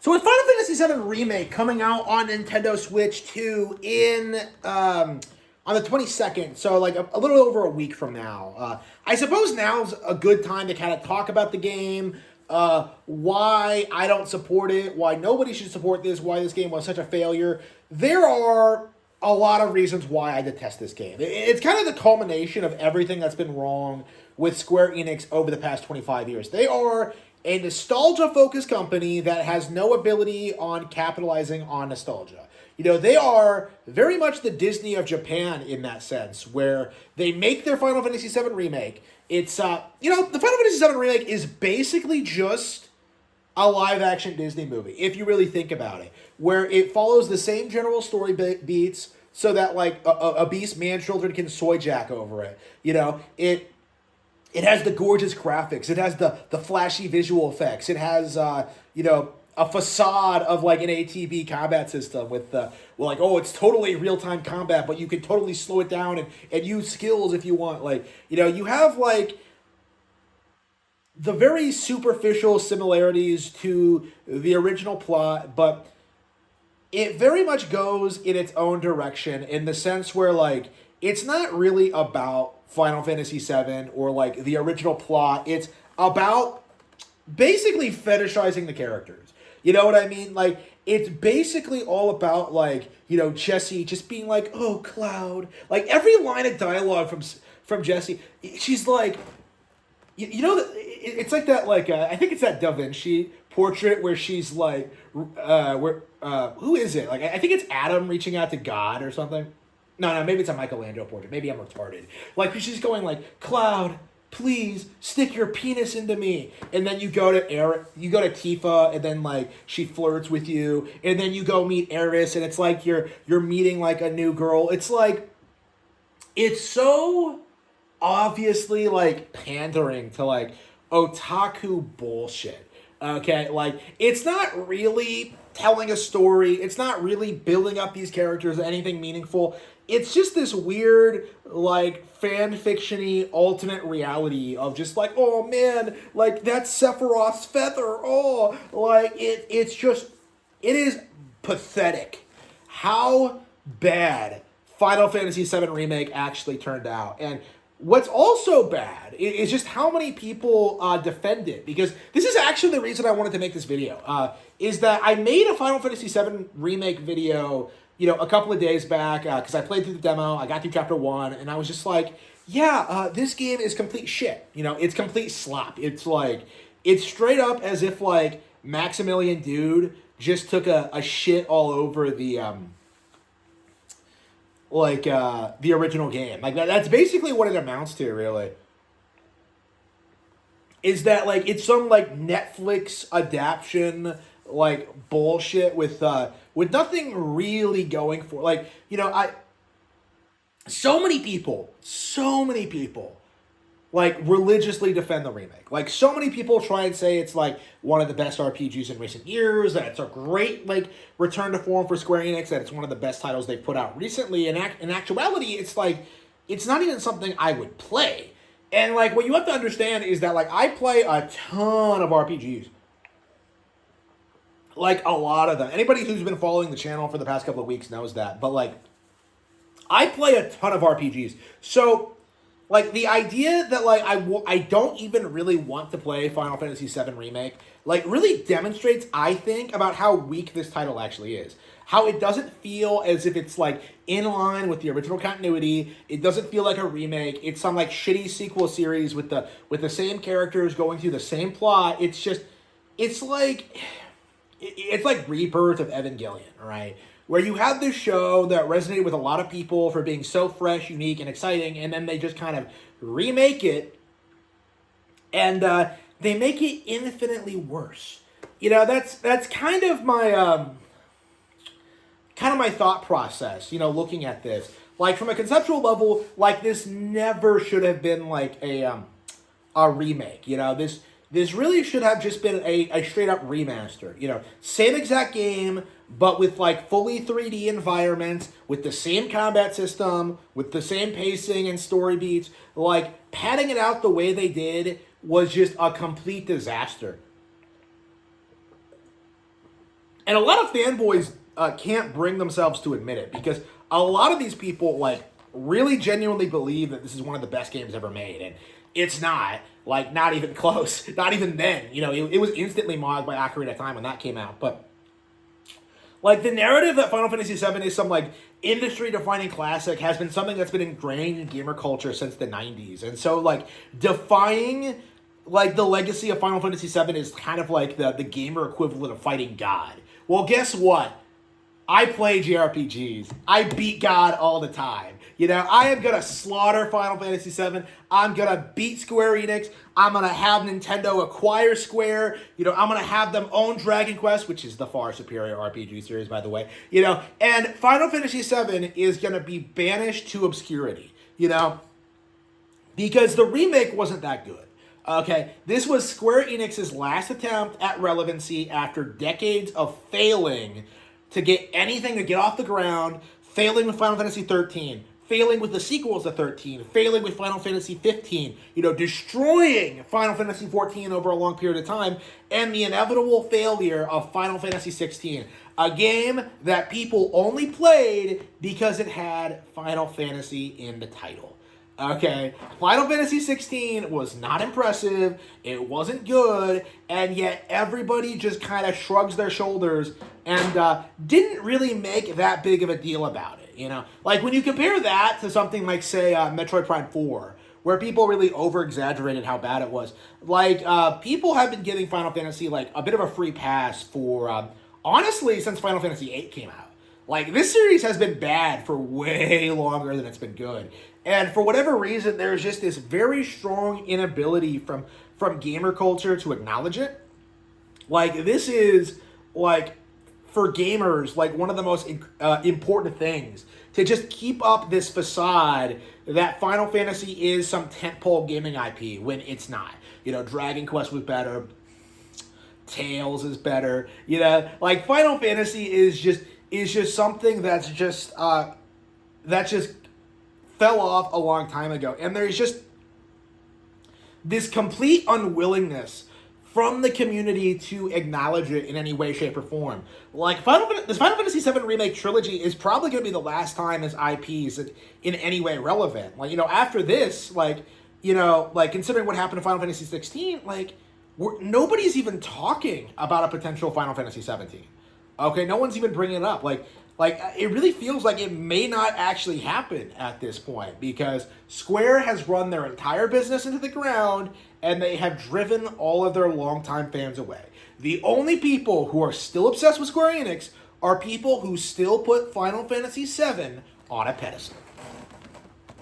So with Final Fantasy VII Remake coming out on Nintendo Switch 2 on the 22nd, so like a little over a week from now, I suppose now's a good time to kind of talk about the game, why I don't support it, why nobody should support this, why this game was such a failure. There are a lot of reasons why I detest this game. It's kind of the culmination of everything that's been wrong with Square Enix over the past 25 years. They are a nostalgia-focused company that has no ability on capitalizing on nostalgia. You know, they are very much the Disney of Japan in that sense, where they make their Final Fantasy VII Remake. It's, the Final Fantasy VII Remake is basically just a live-action Disney movie, if you really think about it, where it follows the same general story beats so that, like, a beast man-children can soy jack over it. You know, it has the gorgeous graphics. It has the flashy visual effects. It has, a facade of like an ATB combat system with it's totally real-time combat, but you can totally slow it down and use skills if you want. Like, you have like the very superficial similarities to the original plot, but it very much goes in its own direction in the sense where like it's not really about Final Fantasy VII or like the original plot. It's about basically fetishizing the characters. You know what I mean? Like, it's basically all about, like, Jessie just being like, oh, Cloud. Like, every line of dialogue from Jessie, she's like, it's like that, like, I think it's that Da Vinci portrait where she's like, who is it? Like, I think it's Adam reaching out to God or something. No, maybe it's a Michelangelo portrait. Maybe I'm retarded. Like, she's going like, Cloud, please stick your penis into me. And then you go to Tifa, and then like she flirts with you, and then you go meet Eris, and it's like you're meeting like a new girl. It's like it's so obviously like pandering to like otaku bullshit. Okay, like it's not really telling a story. It's not really building up these characters or anything meaningful. It's just this weird, like, fan fiction-y alternate reality of just like, oh man, like that's Sephiroth's feather. Oh, like it is pathetic how bad Final Fantasy VII Remake actually turned out. And what's also bad is just how many people defend it, because this is actually the reason I wanted to make this video. Is that I made a Final Fantasy VII Remake video, a couple of days back, because I played through the demo, I got through chapter 1, and I was just like, this game is complete shit. It's complete slop. It's like, it's straight up as if, like, Maximilian Dude just took a shit all over the original game. Like, that's basically what it amounts to, really. Is that, like, it's some, like, Netflix adaptation, like, bullshit with nothing really going for, like, so many people, like, religiously defend the remake. Like, so many people try and say it's, like, one of the best RPGs in recent years, that it's a great, like, return to form for Square Enix, that it's one of the best titles they've put out recently. In actuality, it's, like, it's not even something I would play. And, like, what you have to understand is that, like, I play a ton of RPGs. Like, a lot of them. Anybody who's been following the channel for the past couple of weeks knows that. But, like, I play a ton of RPGs. So, like, the idea that, like, I don't even really want to play Final Fantasy VII Remake, like, really demonstrates, I think, about how weak this title actually is. How it doesn't feel as if it's, like, in line with the original continuity. It doesn't feel like a remake. It's some, like, shitty sequel series with the same characters going through the same plot. It's just, it's like Rebirth of Evangelion, right? Where you have this show that resonated with a lot of people for being so fresh, unique, and exciting, and then they just kind of remake it, and they make it infinitely worse. That's kind of my thought process, looking at this. Like, from a conceptual level, like, this never should have been, like, a remake, This really should have just been a straight-up remaster. Same exact game, but with, like, fully 3D environments, with the same combat system, with the same pacing and story beats. Like, padding it out the way they did was just a complete disaster. And a lot of fanboys can't bring themselves to admit it because a lot of these people like really genuinely believe that this is one of the best games ever made, and it's not. Like, not even close. Not even then. You know, it was instantly modded by Ocarina of Time when that came out. But, like, the narrative that Final Fantasy VII is some, like, industry-defining classic has been something that's been ingrained in gamer culture since the 90s. And so, like, defying, like, the legacy of Final Fantasy VII is kind of like the gamer equivalent of fighting God. Well, guess what? I play JRPGs. I beat God all the time. You know, I am going to slaughter Final Fantasy VII. I'm going to beat Square Enix. I'm going to have Nintendo acquire Square. You know, I'm going to have them own Dragon Quest, which is the far superior RPG series, by the way. You know, and Final Fantasy VII is going to be banished to obscurity, you know, because the remake wasn't that good. Okay, this was Square Enix's last attempt at relevancy after decades of failing to get anything to get off the ground, failing with Final Fantasy 13, failing with the sequels to 13, failing with Final Fantasy 15, you know, destroying Final Fantasy 14 over a long period of time, and the inevitable failure of Final Fantasy 16, a game that people only played because it had Final Fantasy in the title. Okay, Final Fantasy 16 was not impressive, it wasn't good, and yet everybody just kind of shrugs their shoulders and didn't really make that big of a deal about it, you know? Like, when you compare that to something like, say, Metroid Prime 4, where people really over-exaggerated how bad it was, like, people have been giving Final Fantasy, like, a bit of a free pass for, honestly, since Final Fantasy 8 came out. Like, this series has been bad for way longer than it's been good. And for whatever reason, there's just this very strong inability from gamer culture to acknowledge it. Like, this is, like, for gamers, like, one of the most important things. To just keep up this facade that Final Fantasy is some tentpole gaming IP when it's not. You know, Dragon Quest was better. Tales is better. You know, like, Final Fantasy is just something that's just fell off a long time ago. And there's just this complete unwillingness from the community to acknowledge it in any way, shape, or form. Like, this Final Fantasy VII Remake trilogy is probably going to be the last time this IP is in any way relevant. Like, you know, after this, like, you know, like, considering what happened to Final Fantasy 16, like, nobody's even talking about a potential Final Fantasy 17. Okay, no one's even bringing it up. Like, it really feels like it may not actually happen at this point because Square has run their entire business into the ground and they have driven all of their longtime fans away. The only people who are still obsessed with Square Enix are people who still put Final Fantasy VII on a pedestal.